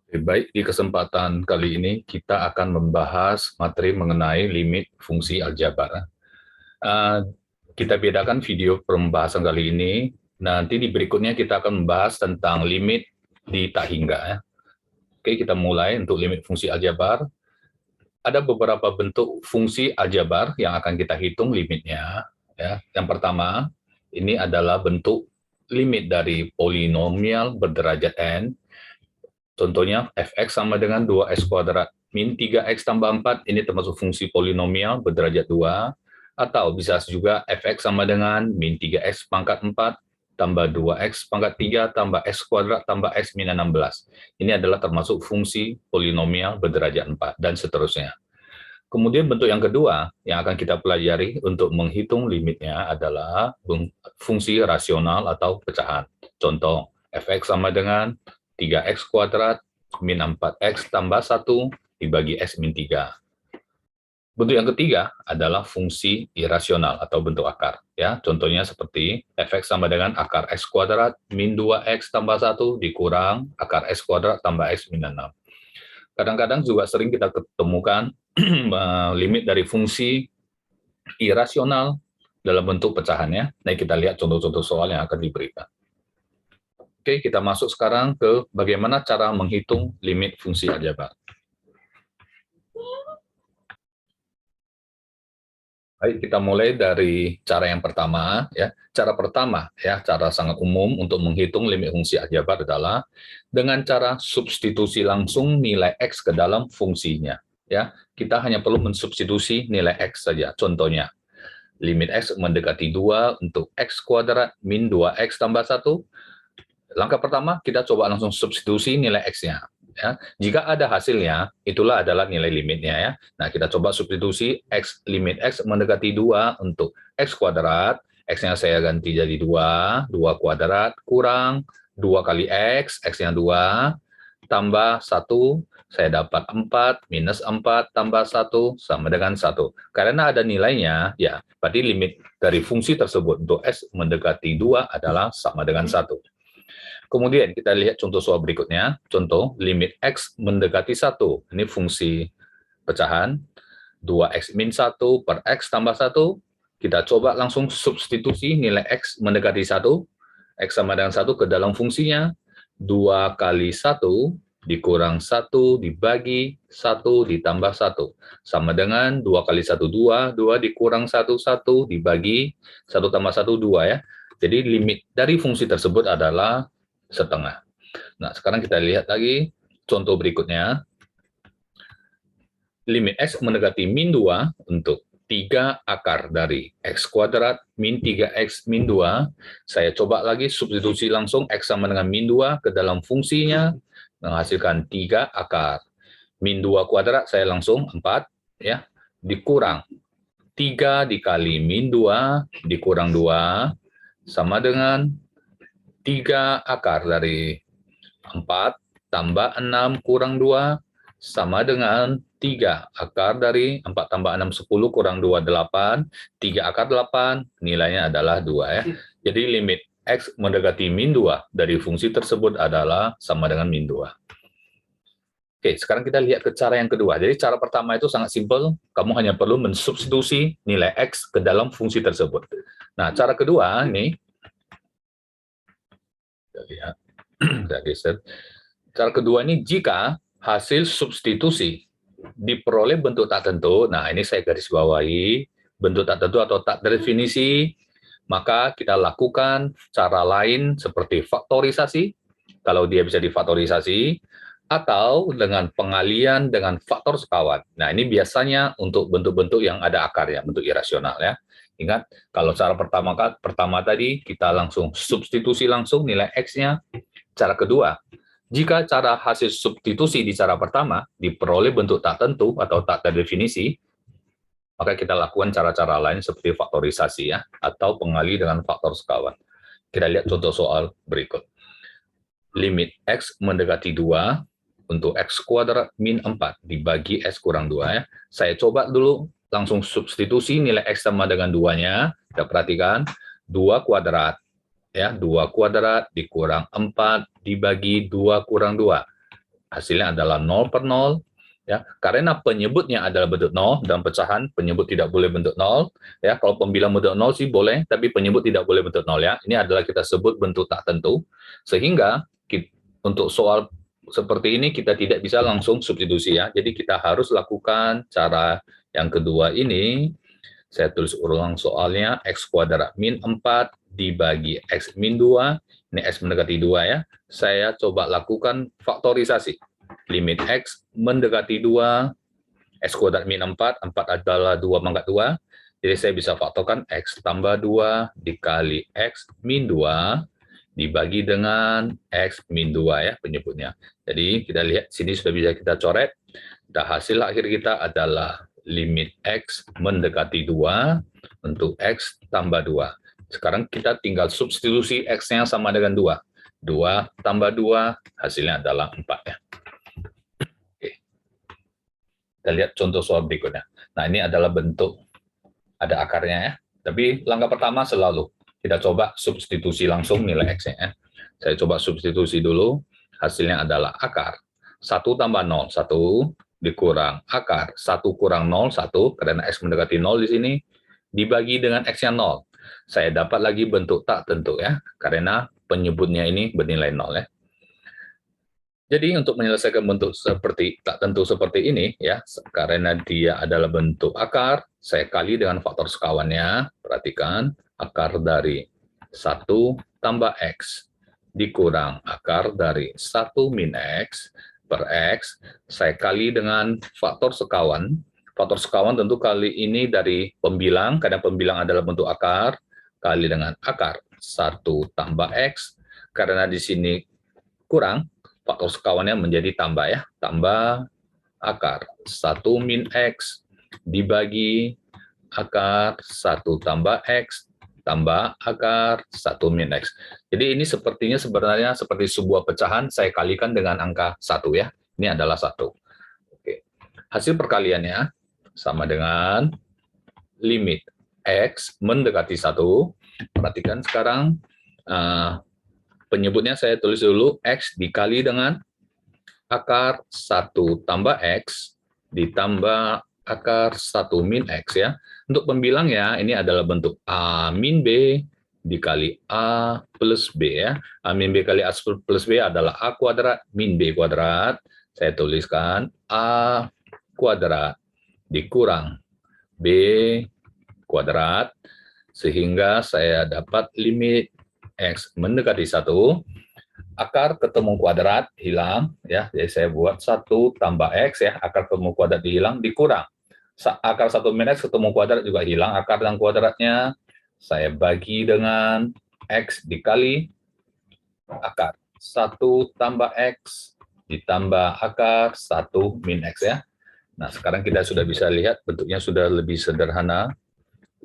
Baik, di kesempatan kali ini kita akan membahas materi mengenai limit fungsi aljabar. Eh, kita bedakan video pembahasan kali ini. Nanti di berikutnya kita akan membahas tentang limit di tak hingga. Ya. Oke, kita mulai untuk limit fungsi aljabar. Ada beberapa bentuk fungsi aljabar yang akan kita hitung limitnya. Ya. Yang pertama, ini adalah bentuk limit dari polinomial berderajat n. Contohnya, fx sama dengan 2x kuadrat min 3x tambah 4, ini termasuk fungsi polinomial berderajat 2, atau bisa juga fx sama dengan min 3x pangkat 4 tambah 2x pangkat 3 tambah x kuadrat tambah x min 16. Ini adalah termasuk fungsi polinomial berderajat 4, dan seterusnya. Kemudian bentuk yang kedua yang akan kita pelajari untuk menghitung limitnya adalah fungsi rasional atau pecahan. Contoh, fx sama dengan 3x kuadrat min 4x tambah 1 dibagi x min 3. Bentuk yang ketiga adalah fungsi irasional atau bentuk akar. Ya, contohnya seperti fx sama dengan akar x kuadrat min 2x tambah 1 dikurang akar x kuadrat tambah x min 6. Kadang-kadang juga sering kita ketemukan limit dari fungsi irasional dalam bentuk pecahannya. Nah, kita lihat contoh-contoh soal yang akan diberikan. Oke, kita masuk sekarang ke bagaimana cara menghitung limit fungsi aljabar. Baik, kita mulai dari cara yang pertama, ya. Cara pertama, ya, cara sangat umum untuk menghitung limit fungsi aljabar adalah dengan cara substitusi langsung nilai x ke dalam fungsinya, ya. Kita hanya perlu mensubstitusi nilai x saja. Contohnya, limit x mendekati 2 untuk x kuadrat min 2x tambah 1. Langkah pertama, kita coba langsung substitusi nilai x-nya. Ya. Jika ada hasilnya, itulah adalah nilai limitnya. Ya. Nah, kita coba substitusi x, limit x mendekati 2 untuk x kuadrat. X-nya saya ganti jadi 2 kuadrat kurang 2 kali x-nya 2, tambah 1, saya dapat 4, minus 4, tambah 1, sama dengan 1. Karena ada nilainya, ya, berarti limit dari fungsi tersebut untuk x mendekati 2 adalah sama dengan 1. Kemudian kita lihat contoh soal berikutnya. Contoh, limit x mendekati 1. Ini fungsi pecahan. 2x min 1 per x tambah 1. Kita coba langsung substitusi nilai x mendekati 1. X sama dengan 1 ke dalam fungsinya. 2 kali 1 dikurang 1 dibagi 1 ditambah 1. Sama dengan 2 kali 1, 2. 2 dikurang 1, 1 dibagi 1 tambah 1, 2 ya. Jadi limit dari fungsi tersebut adalah setengah. Nah, sekarang kita lihat lagi contoh berikutnya. Limit x mendekati min 2 untuk 3 akar dari x kuadrat min 3x min 2. Saya coba lagi substitusi langsung x sama dengan min 2 ke dalam fungsinya, menghasilkan 3 akar. Min 2 kuadrat saya langsung 4, ya, dikurang 3 dikali min 2 dikurang 2, sama dengan 3 akar dari 4 tambah 6 kurang 2 sama dengan 3 akar dari 4 tambah 6, 10 kurang 2, 8. 3 akar 8, nilainya adalah 2 ya. Jadi limit x mendekati min 2 dari fungsi tersebut adalah sama dengan min 2. Oke, sekarang kita lihat ke cara yang kedua. Jadi cara pertama itu sangat simpel, kamu hanya perlu mensubstitusi nilai x ke dalam fungsi tersebut. Nah, cara kedua ini, kita lihat, kita geser. Cara kedua ini, jika hasil substitusi diperoleh bentuk tak tentu, nah ini saya garis bawahi, bentuk tak tentu atau tak terdefinisi, maka kita lakukan cara lain seperti faktorisasi, kalau dia bisa difaktorisasi, atau dengan pengalian dengan faktor sekawan. Nah, ini biasanya untuk bentuk-bentuk yang ada akarnya, bentuk irasional ya. Ingat, kalau cara pertama tadi, kita langsung substitusi langsung nilai X-nya. Cara kedua, jika cara hasil substitusi di cara pertama diperoleh bentuk tak tentu atau tak terdefinisi, maka kita lakukan cara-cara lain seperti faktorisasi ya, atau pengali dengan faktor sekawan. Kita lihat contoh soal berikut. Limit X mendekati 2 untuk X kuadrat min 4 dibagi X kurang 2 ya. Saya coba dulu langsung substitusi nilai X sama dengan 2-nya. Kita perhatikan 2 kuadrat. Ya, 2 kuadrat dikurang 4 dibagi 2 kurang 2. hasilnya adalah 0 per 0. Ya, karena penyebutnya adalah bentuk 0 dan pecahan penyebut tidak boleh bentuk 0. Ya, kalau pembilang bentuk 0 sih boleh, tapi penyebut tidak boleh bentuk 0 ya. Ini adalah kita sebut bentuk tak tentu. Sehingga untuk soal seperti ini kita tidak bisa langsung substitusi ya. Jadi kita harus lakukan cara yang kedua ini. Saya tulis ulang soalnya, x kuadrat min 4 dibagi x min 2, ini x mendekati 2 ya. Saya coba lakukan faktorisasi. Limit x mendekati 2, x kuadrat min 4, 4 adalah 2 pangkat 2, jadi saya bisa faktorkan x tambah 2 dikali x min 2, dibagi dengan x min 2 ya penyebutnya. Jadi kita lihat sini sudah bisa kita coret, dan hasil akhir kita adalah limit x mendekati 2 untuk x tambah 2. Sekarang kita tinggal substitusi x-nya sama dengan 2. 2 tambah 2, hasilnya adalah 4 ya. Oke. Kita lihat contoh soal berikutnya. Nah, ini adalah bentuk ada akarnya ya. Tapi langkah pertama selalu kita coba substitusi langsung nilai x-nya ya. Saya coba substitusi dulu, hasilnya adalah akar 1 tambah 0, 1 dikurang akar 1 kurang 0, 1, karena x mendekati 0 di sini, dibagi dengan x-nya 0. Saya dapat lagi bentuk tak tentu ya, karena penyebutnya ini bernilai 0 ya. Jadi untuk menyelesaikan bentuk seperti tak tentu seperti ini ya, karena dia adalah bentuk akar, saya kali dengan faktor sekawannya. Perhatikan, akar dari 1 tambah x dikurang akar dari 1 min x per x, saya kali dengan faktor sekawan. Faktor sekawan tentu kali ini dari pembilang, karena pembilang adalah bentuk akar, kali dengan akar 1 tambah x, karena di sini kurang, faktor sekawannya menjadi tambah ya, tambah akar 1 min x dibagi akar 1 tambah x tambah akar 1 min x. Jadi ini sepertinya sebenarnya seperti sebuah pecahan, saya kalikan dengan angka 1 ya. Ini adalah 1. Oke. Hasil perkaliannya sama dengan limit x mendekati 1. Perhatikan sekarang, penyebutnya saya tulis dulu, x dikali dengan akar 1 tambah x ditambah akar 1 min x ya. Untuk pembilangnya ini adalah bentuk A min B dikali A plus B ya. A min B kali A plus B adalah A kuadrat min B kuadrat. Saya tuliskan A kuadrat dikurang B kuadrat, sehingga saya dapat limit x mendekati 1, akar ketemu kuadrat hilang ya, jadi saya buat 1 tambah x ya, akar ketemu kuadrat hilang, dikurang akar 1 min x ketemu kuadrat juga hilang, akar dan kuadratnya saya bagi dengan x dikali akar 1 tambah x ditambah akar 1 min x ya. Nah, sekarang kita sudah bisa lihat bentuknya sudah lebih sederhana.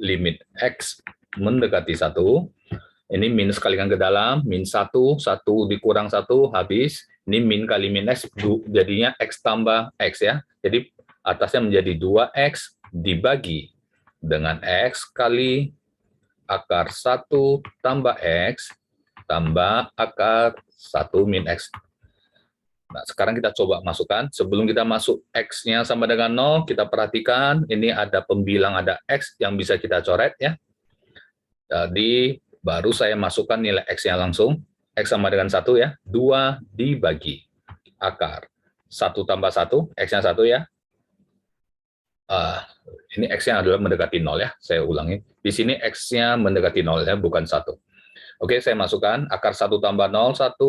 Limit x mendekati 1, ini min sekalikan ke dalam, min 1, 1 dikurang 1, habis. Ini min kali min x, jadinya x tambah x ya. Jadi atasnya menjadi 2x dibagi dengan x kali akar 1 tambah x tambah akar 1 min x. Nah, sekarang kita coba masukkan. Sebelum kita masuk x-nya sama dengan 0, kita perhatikan ini ada pembilang, ada x yang bisa kita coret ya. Jadi baru saya masukkan nilai x-nya langsung. X sama dengan 1 ya, 2 dibagi akar 1 tambah 1, x-nya 1 ya. Ini x-nya adalah mendekati 0 ya, saya ulangi. Di sini x-nya mendekati 0 ya, bukan 1. Oke, saya masukkan akar 1 tambah 0, 1,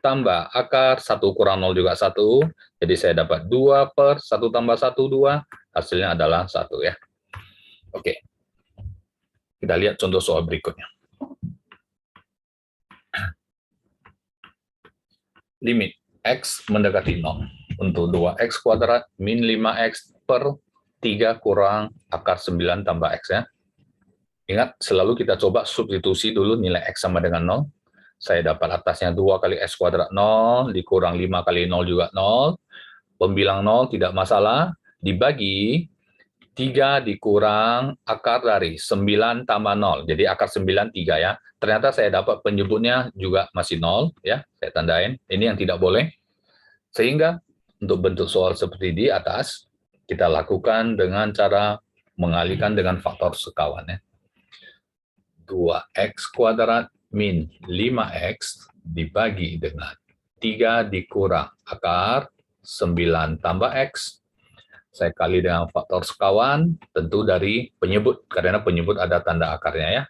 tambah akar 1 kurang 0 juga 1, jadi saya dapat 2 per 1 tambah 1, 2, hasilnya adalah 1 ya. Oke, kita lihat contoh soal berikutnya. Limit x mendekati 0 untuk 2x kuadrat min 5x per 3 kurang akar 9 tambah x ya. Ingat, selalu kita coba substitusi dulu nilai x sama dengan 0. Saya dapat atasnya 2 kali x kuadrat 0, dikurang 5 kali 0 juga 0. Pembilang 0 tidak masalah, dibagi 3 dikurang akar dari 9 tambah 0. Jadi akar 9, 3 ya. Ternyata saya dapat penyebutnya juga masih 0 ya. Saya tandain, ini yang tidak boleh. Sehingga untuk bentuk soal seperti di atas, kita lakukan dengan cara mengalihkan dengan faktor sekawan. 2x kuadrat min 5x dibagi dengan 3 dikurang akar 9 tambah x. Saya kali dengan faktor sekawan, tentu dari penyebut, karena penyebut ada tanda akarnya ya.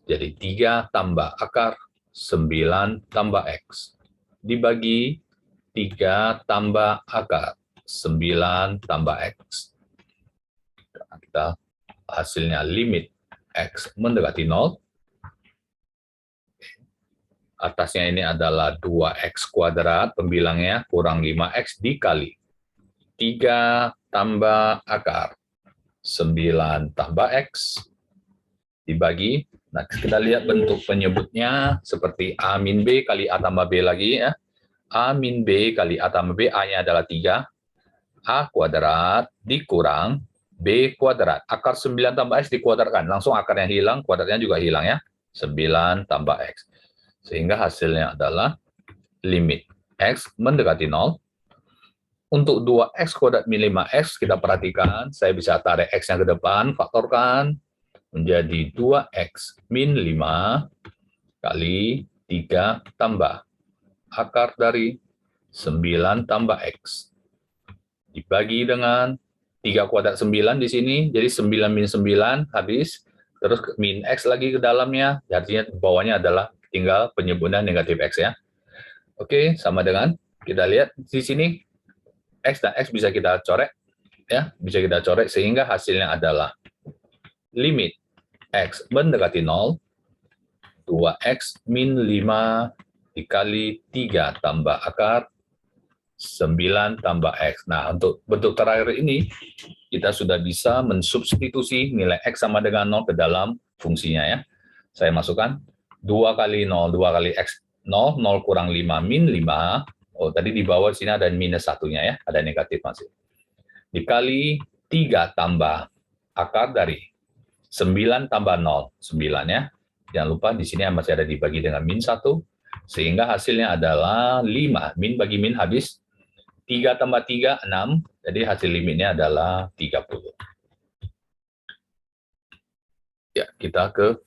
Jadi 3 tambah akar 9 tambah x dibagi 3 tambah akar 9 tambah x. Kita hasilnya limit x mendekati 0. Atasnya ini adalah 2x kuadrat, pembilangnya kurang 5x dikali 3 tambah akar 9 tambah x dibagi. Nah, kita lihat bentuk penyebutnya seperti A min B kali A tambah B lagi ya. A min B kali A tambah B, A-nya adalah 3. A kuadrat dikurang B kuadrat. Akar 9 tambah X dikuadratkan. Langsung akarnya hilang, kuadratnya juga hilang ya. 9 tambah X. Sehingga hasilnya adalah limit X mendekati 0. Untuk 2X kuadrat min 5X, kita perhatikan, saya bisa tarik X-nya ke depan, faktorkan, menjadi 2X min 5 kali 3 tambah akar dari 9 tambah X. Dibagi dengan 3 kuadrat 9 di sini, jadi 9 min 9 habis, terus min X lagi ke dalamnya, artinya bawahnya adalah tinggal penyebutan negatif X ya. Oke, sama dengan, kita lihat di sini, X dan X bisa kita coret, ya, bisa kita coret sehingga hasilnya adalah limit X mendekati 0, 2X min 5 dikali 3 tambah akar 9 tambah X. Nah, untuk bentuk terakhir ini, kita sudah bisa mensubstitusi nilai X sama dengan 0 ke dalam fungsinya ya. Saya masukkan 2 kali 0, 2 kali X 0, 0 kurang 5, min 5. Oh, tadi di bawah sini ada minus satunya ya, ada negatif masih. Dikali 3 tambah akar dari 9 tambah 0, 9 ya. Jangan lupa di sini masih ada dibagi dengan min 1, sehingga hasilnya adalah 5. Min bagi min habis, 3 tambah 3, 6. Jadi hasil limitnya adalah 30. Ya, kita ke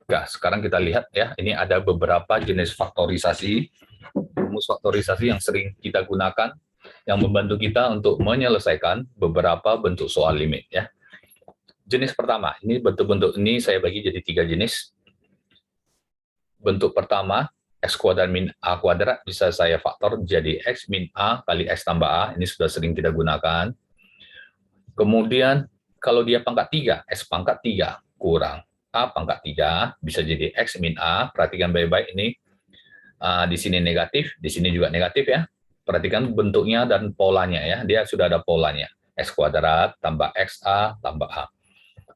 gas. Sekarang kita lihat ya, ini ada beberapa jenis faktorisasi, rumus faktorisasi yang sering kita gunakan, yang membantu kita untuk menyelesaikan beberapa bentuk soal limit ya. Jenis pertama, ini bentuk-bentuk ini saya bagi jadi 3 jenis. Bentuk pertama, X kuadrat min A kuadrat, bisa saya faktor jadi X min A kali X tambah A, ini sudah sering kita gunakan. Kemudian, kalau dia pangkat 3, X pangkat 3 kurang A pangkat 3, bisa jadi X min A, perhatikan baik-baik ini, di sini negatif, di sini juga negatif ya. Perhatikan bentuknya dan polanya ya, dia sudah ada polanya. X kuadrat tambah XA tambah A.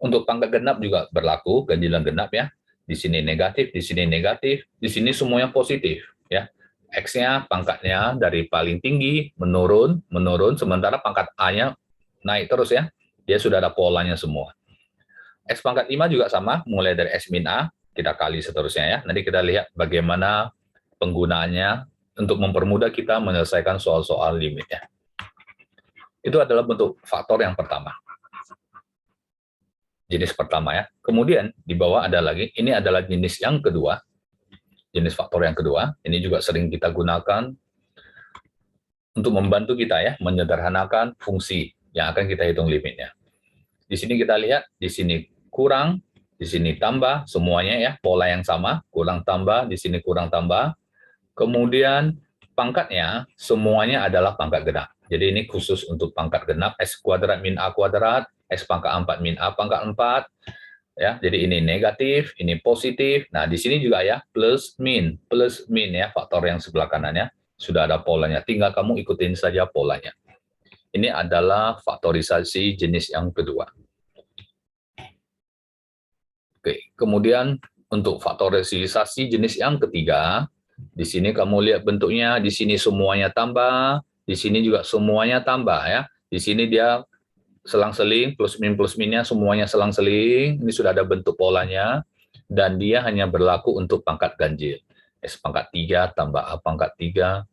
Untuk pangkat genap juga berlaku, ganjilan genap ya. Di sini negatif, di sini negatif, di sini semuanya positif ya. X-nya pangkatnya dari paling tinggi menurun, sementara pangkat A-nya naik terus ya. Dia sudah ada polanya semua. X pangkat 5 juga sama, mulai dari X min A, kita kali seterusnya ya. Nanti kita lihat bagaimana penggunaannya untuk mempermudah kita menyelesaikan soal-soal limitnya. Itu adalah bentuk faktor yang pertama. Jenis pertama ya. Kemudian di bawah ada lagi, ini adalah jenis yang kedua. Jenis faktor yang kedua, ini juga sering kita gunakan untuk membantu kita ya, menyederhanakan fungsi yang akan kita hitung limitnya. Di sini kita lihat, di sini kurang, di sini tambah, semuanya ya, pola yang sama, kurang tambah, di sini kurang tambah. Kemudian pangkatnya semuanya adalah pangkat genap. Jadi ini khusus untuk pangkat genap, X kuadrat min A kuadrat, X pangkat 4 min A pangkat 4. Ya, jadi ini negatif, ini positif. Nah, di sini juga ya, plus min ya, faktor yang sebelah kanannya. Sudah ada polanya, tinggal kamu ikutin saja polanya. Ini adalah faktorisasi jenis yang kedua. Oke, kemudian untuk faktorisasi jenis yang ketiga, di sini kamu lihat bentuknya, di sini semuanya tambah, di sini juga semuanya tambah ya. Di sini dia selang-seling, plus minnya semuanya selang-seling, ini sudah ada bentuk polanya, dan dia hanya berlaku untuk pangkat ganjil. S pangkat 3 tambah A pangkat 3,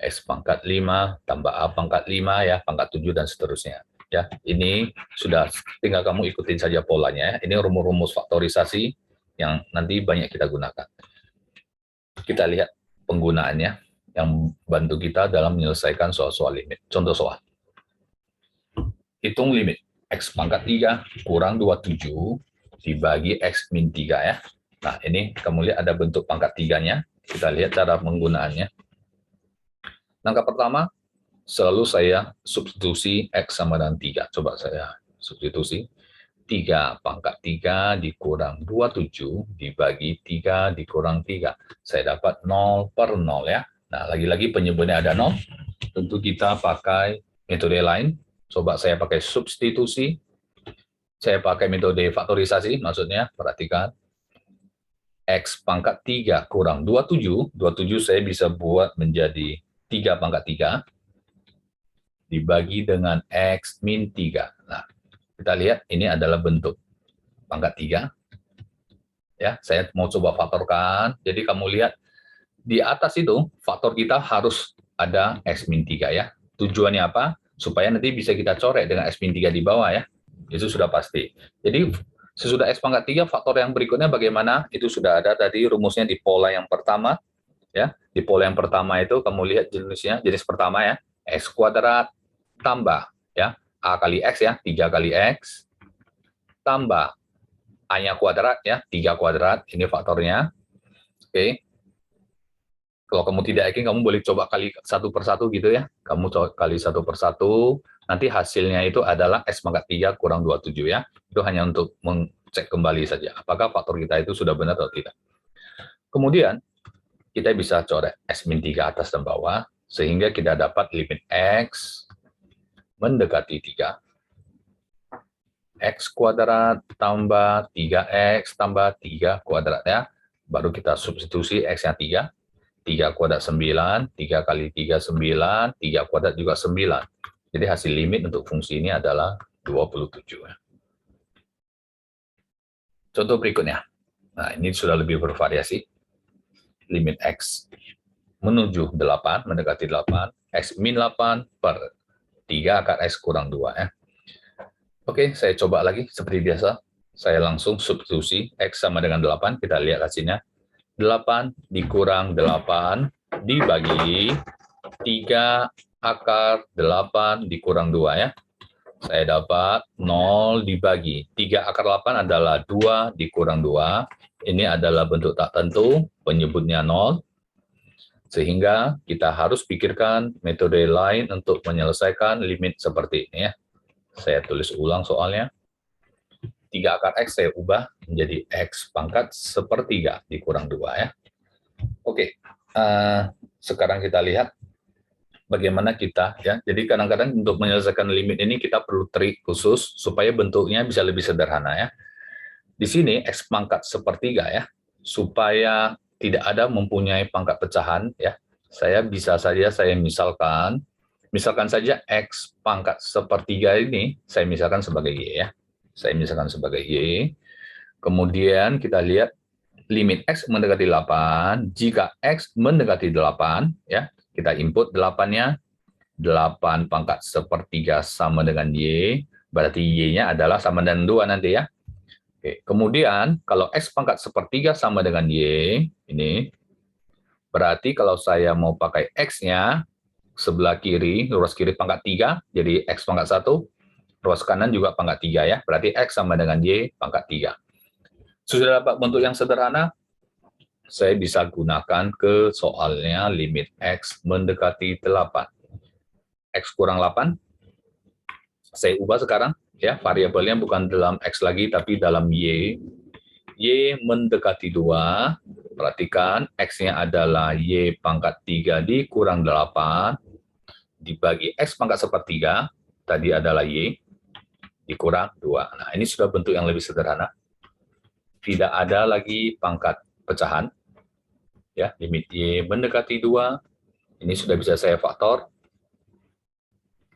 X pangkat 5 tambah A pangkat 5 ya, pangkat 7 dan seterusnya. Ya, ini sudah tinggal kamu ikutin saja polanya ya. Ini rumus-rumus faktorisasi yang nanti banyak kita gunakan. Kita lihat penggunaannya yang bantu kita dalam menyelesaikan soal-soal limit. Contoh soal. Hitung limit X pangkat 3 kurang 27 dibagi X min 3 ya. Nah, ini kamu lihat ada bentuk pangkat 3-nya. Kita lihat cara penggunaannya. Langkah pertama, selalu saya substitusi X sama dengan 3. Coba saya substitusi. 3 pangkat 3 dikurang 27 dibagi 3 dikurang 3. Saya dapat 0 per 0 ya. Nah, lagi-lagi penyebutnya ada 0. Tentu kita pakai metode lain. Coba saya pakai substitusi. Saya pakai metode faktorisasi, maksudnya perhatikan. X pangkat 3 kurang 27. 27 saya bisa buat menjadi 3 pangkat 3 dibagi dengan X min 3. Nah, kita lihat ini adalah bentuk pangkat 3. Ya, saya mau coba faktorkan. Jadi kamu lihat di atas itu faktor kita harus ada X min 3 ya. Tujuannya apa? Supaya nanti bisa kita coret dengan X min 3 di bawah ya. Itu sudah pasti. Jadi sesudah X pangkat 3, faktor yang berikutnya bagaimana? Itu sudah ada tadi rumusnya di pola yang pertama. Ya, di pola yang pertama itu kamu lihat jenis pertama ya. X kuadrat tambah ya A kali X ya, 3 kali X tambah A-nya kuadrat ya, 3 kuadrat, ini faktornya. Oke. Kalau kamu tidak yakin, kamu boleh coba kali satu per satu gitu ya. Kamu coba kali satu per satu, nanti hasilnya itu adalah X pangkat 3 kurang 27 ya. Itu hanya untuk mengecek kembali saja, apakah faktor kita itu sudah benar atau tidak. Kemudian, kita bisa coret X min 3 atas dan bawah, sehingga kita dapat limit X mendekati 3. X kuadrat tambah 3X tambah 3 kuadrat ya. Baru kita substitusi X-nya 3. 3 kuadrat 9, 3 kali 3 9, 3 kuadrat juga 9. Jadi hasil limit untuk fungsi ini adalah 27. Contoh berikutnya. Nah, ini sudah lebih bervariasi. Limit X menuju 8, mendekati 8, X min 8 per 3 akar X kurang 2 ya. Oke, saya coba lagi seperti biasa. Saya langsung substitusi X sama dengan 8, kita lihat hasilnya. 8 dikurang 8 dibagi 3 akar 8 dikurang 2 ya. Saya dapat 0 dibagi 3 akar 8 adalah 2 dikurang 2. Ini adalah bentuk tak tentu, penyebutnya 0. Sehingga kita harus pikirkan metode lain untuk menyelesaikan limit seperti ini ya. Saya tulis ulang soalnya. 3 akar X saya ubah menjadi X pangkat sepertiga dikurang 2 ya. Oke, sekarang kita lihat bagaimana kita ya. Jadi kadang-kadang untuk menyelesaikan limit ini kita perlu trik khusus supaya bentuknya bisa lebih sederhana ya. Di sini X pangkat sepertiga ya, supaya tidak ada mempunyai pangkat pecahan ya. Saya bisa saja saya misalkan saja X pangkat sepertiga ini saya misalkan sebagai Y ya. Saya misalkan sebagai Y. Kemudian kita lihat limit X mendekati 8, jika X mendekati 8, ya, kita input 8-nya, 8 pangkat sepertiga sama dengan Y, berarti Y-nya adalah sama dengan 2 nanti ya. Oke. Kemudian, kalau X pangkat sepertiga sama dengan Y, ini, berarti kalau saya mau pakai X-nya, sebelah kiri, ruas kiri pangkat 3, jadi X pangkat 1, ruas kanan juga pangkat 3 ya, berarti X sama dengan Y pangkat 3. Sudah dapat bentuk yang sederhana, saya bisa gunakan ke soalnya limit X mendekati 8. X kurang 8, saya ubah sekarang, ya variabelnya bukan dalam X lagi, tapi dalam Y. Y mendekati 2, perhatikan X-nya adalah Y pangkat 3 dikurang 8, dibagi X pangkat sepertiga, tadi adalah Y, dikurang 2. Nah, ini sudah bentuk yang lebih sederhana. Tidak ada lagi pangkat pecahan. Ya, limit Y mendekati 2, ini sudah bisa saya faktor.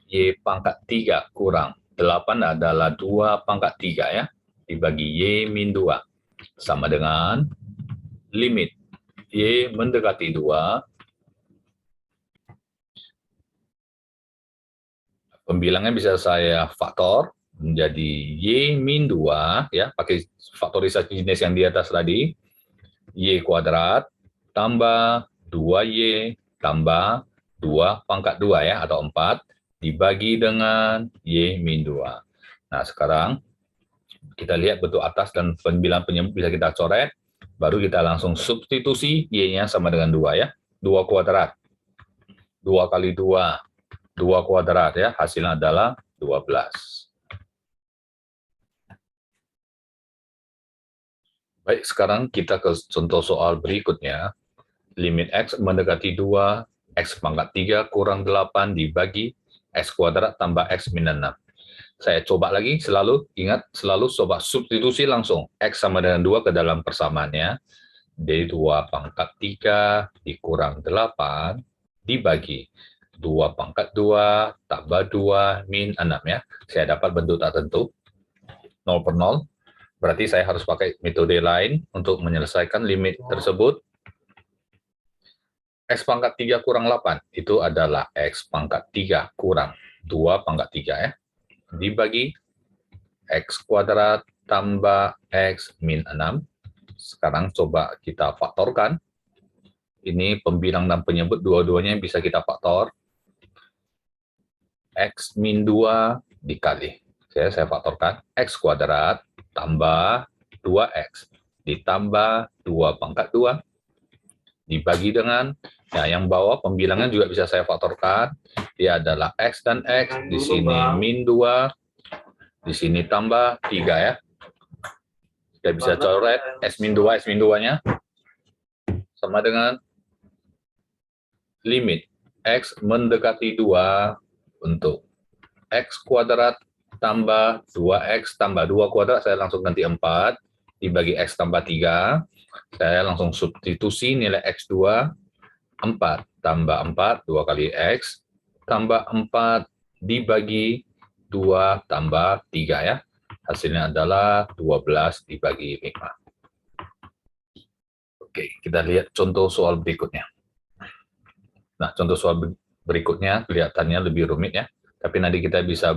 Y pangkat 3 kurang 8 adalah 2 pangkat 3 ya, dibagi Y min 2. Sama dengan limit Y mendekati 2, Pembilangnya bisa saya faktor menjadi Y min 2, ya, pakai faktorisasi jenis yang di atas tadi, Y kuadrat tambah 2Y tambah 2 pangkat 2 ya, atau 4, dibagi dengan Y min 2. Nah, sekarang kita lihat bentuk atas dan pembilang penyebut bisa kita coret, baru kita langsung substitusi Y-nya sama dengan 2 ya, 2 kuadrat. 2 kali 2, 2 kuadrat ya, hasilnya adalah 12. Baik, sekarang kita ke contoh soal berikutnya. Limit X mendekati 2, X pangkat 3 kurang 8 dibagi X kuadrat tambah X min 6. Saya coba lagi, selalu coba substitusi langsung. X sama dengan 2 ke dalam persamaannya. Jadi 2 pangkat 3 dikurang 8 dibagi 2 pangkat 2 tambah 2 min 6 ya. Saya dapat bentuk tak tentu, 0 per 0. Berarti saya harus pakai metode lain untuk menyelesaikan limit tersebut. X pangkat 3 kurang 8 itu adalah X pangkat 3 kurang 2 pangkat 3 ya. Dibagi X kuadrat tambah X min 6. Sekarang coba kita faktorkan. Ini pembilang dan penyebut dua-duanya bisa kita faktor. X min 2 dikali. Saya faktorkan. X kuadrat tambah 2X ditambah 2 pangkat 2 dibagi dengan, ya, yang bawah pembilangnya juga bisa saya faktorkan. Dia adalah X dan X, di sini min 2, di sini tambah 3 ya. Kita bisa coret S min 2, S min 2-nya sama dengan limit X mendekati 2 untuk X kuadrat tambah 2X tambah 2 kuadrat, saya langsung ganti 4, dibagi X tambah 3, saya langsung substitusi nilai X2, 4 tambah 4, 2 kali X, tambah 4 dibagi 2 tambah 3 ya. Hasilnya adalah 12 dibagi 5. Oke, kita lihat contoh soal berikutnya. Nah, contoh soal berikutnya kelihatannya lebih rumit ya, tapi nanti kita bisa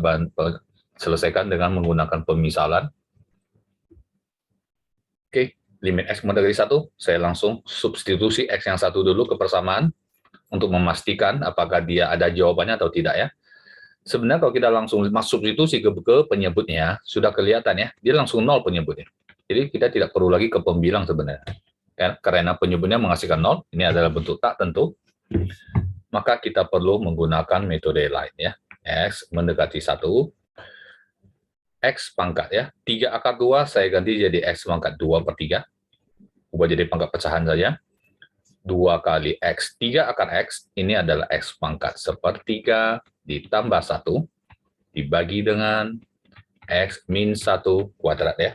selesaikan dengan menggunakan pemisalan. Oke, limit X mendekati 1, saya langsung substitusi X yang 1 dulu ke persamaan untuk memastikan apakah dia ada jawabannya atau tidak ya. Sebenarnya kalau kita langsung masuk substitusi ke penyebutnya, sudah kelihatan ya, dia langsung 0 penyebutnya. Jadi kita tidak perlu lagi ke pembilang sebenarnya. Ya, karena penyebutnya menghasilkan 0, ini adalah bentuk tak tentu, maka kita perlu menggunakan metode lain ya. X mendekati 1, X pangkat ya, 3 akar 2 saya ganti jadi X pangkat 2 per 3, ubah jadi pangkat pecahan saja. 2 kali X, 3 akar X, ini adalah X pangkat sepertiga ditambah 1, dibagi dengan X min 1 kuadrat ya.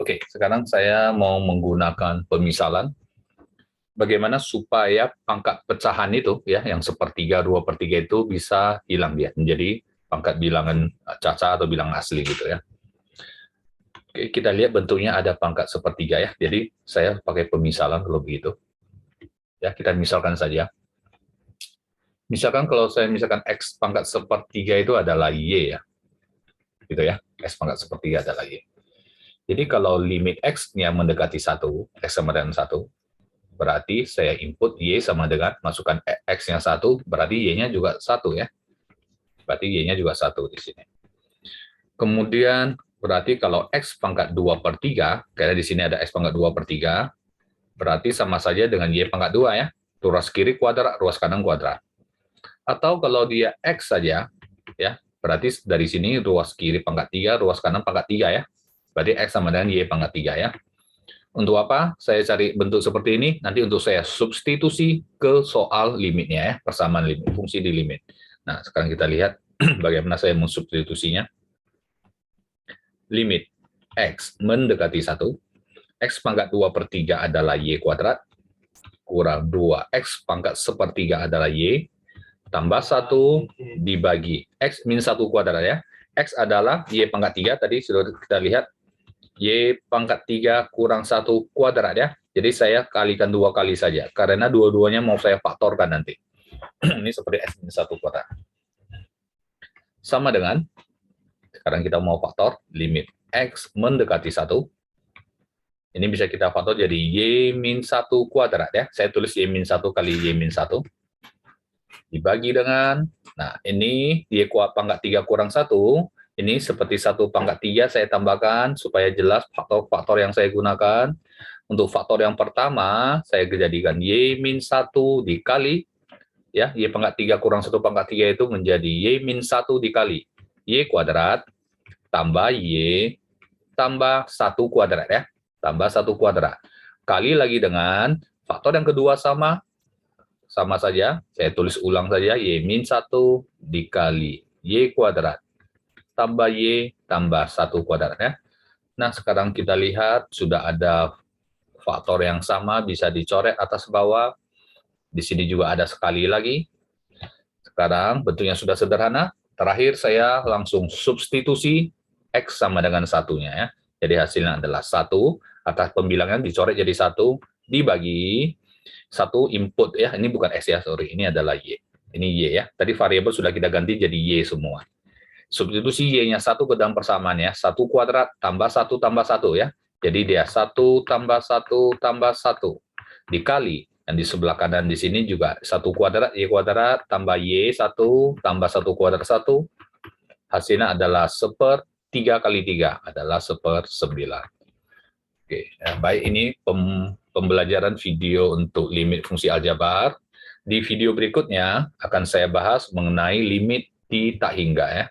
Oke, sekarang saya mau menggunakan pemisalan. Bagaimana supaya pangkat pecahan itu, ya, yang sepertiga, 2 per 3 itu bisa hilang dia, menjadi pangkat bilangan caca atau bilangan asli gitu ya. Oke, kita lihat bentuknya ada pangkat sepertiga ya, jadi saya pakai pemisalan kalau begitu. Ya, kita misalkan saja. Misalkan kalau saya misalkan X pangkat sepertiga itu adalah Y ya, gitu ya, X pangkat sepertiga adalah Y. Jadi kalau limit X-nya mendekati 1, X sama dengan 1, berarti saya input Y sama dengan, masukkan X-nya 1, berarti Y-nya juga 1 ya. Berarti Y-nya juga 1 di sini. Kemudian berarti kalau X pangkat 2 per 3, karena di sini ada X pangkat 2 per 3, berarti sama saja dengan Y pangkat 2 ya. Ruas kiri kuadrat, ruas kanan kuadrat. Atau kalau dia X saja, ya, berarti dari sini ruas kiri pangkat 3, ruas kanan pangkat 3 ya. Berarti X sama dengan Y pangkat 3 ya. Untuk apa? Saya cari bentuk seperti ini, nanti untuk saya substitusi ke soal limitnya ya, persamaan limit, fungsi di limit. Nah, sekarang kita lihat bagaimana saya mensubstitusinya. Limit X mendekati 1, X pangkat 2 per 3 adalah Y kuadrat, kurang 2X pangkat sepertiga adalah Y, tambah 1 dibagi X min 1 kuadrat ya. X adalah Y pangkat 3, tadi sudah kita lihat, Y pangkat 3 kurang 1 kuadrat ya. Jadi saya kalikan 2 kali saja, karena dua-duanya mau saya faktorkan nanti. Ini seperti X min 1 kuadrat. sama dengan, sekarang kita mau faktor, limit X mendekati 1. Ini bisa kita faktor jadi Y-1 kuadrat ya. Saya tulis Y-1 kali Y-1. Dibagi dengan, nah ini Y pangkat 3 kurang 1. Ini seperti 1/3 saya tambahkan supaya jelas faktor-faktor yang saya gunakan. Untuk faktor yang pertama, saya jadikan Y-1 dikali, ya, Y pangkat 3 kurang 1/3 itu menjadi Y-1 dikali Y kuadrat tambah Y tambah 1 kuadrat ya, tambah 1 kuadrat. Kali lagi dengan faktor yang kedua sama saja, saya tulis ulang saja, Y-1 dikali Y kuadrat tambah Y tambah 1 kuadrat ya. Nah, sekarang kita lihat sudah ada faktor yang sama, bisa dicoret atas bawah. Di sini juga ada sekali lagi. Sekarang bentuknya sudah sederhana. Terakhir saya langsung substitusi X sama dengan satunya ya. Jadi hasilnya adalah 1, atas pembilangan dicoret jadi 1, dibagi 1 input ya. Ini bukan X ya, sorry. Ini adalah Y. Ini Y ya. Tadi variabel sudah kita ganti jadi Y semua. Substitusi Y-nya 1 ke dalam persamaan ya. 1 kuadrat tambah 1 tambah 1 ya. Jadi dia 1 tambah 1 tambah 1 dikali. Dan di sebelah kanan di sini juga 1 kuadrat Y kuadrat tambah Y1 tambah 1 kuadrat 1. Hasilnya adalah 1/3 kali 3 adalah 1/9. Oke, ya, baik, ini pembelajaran video untuk limit fungsi aljabar. Di video berikutnya akan saya bahas mengenai limit di tak hingga ya.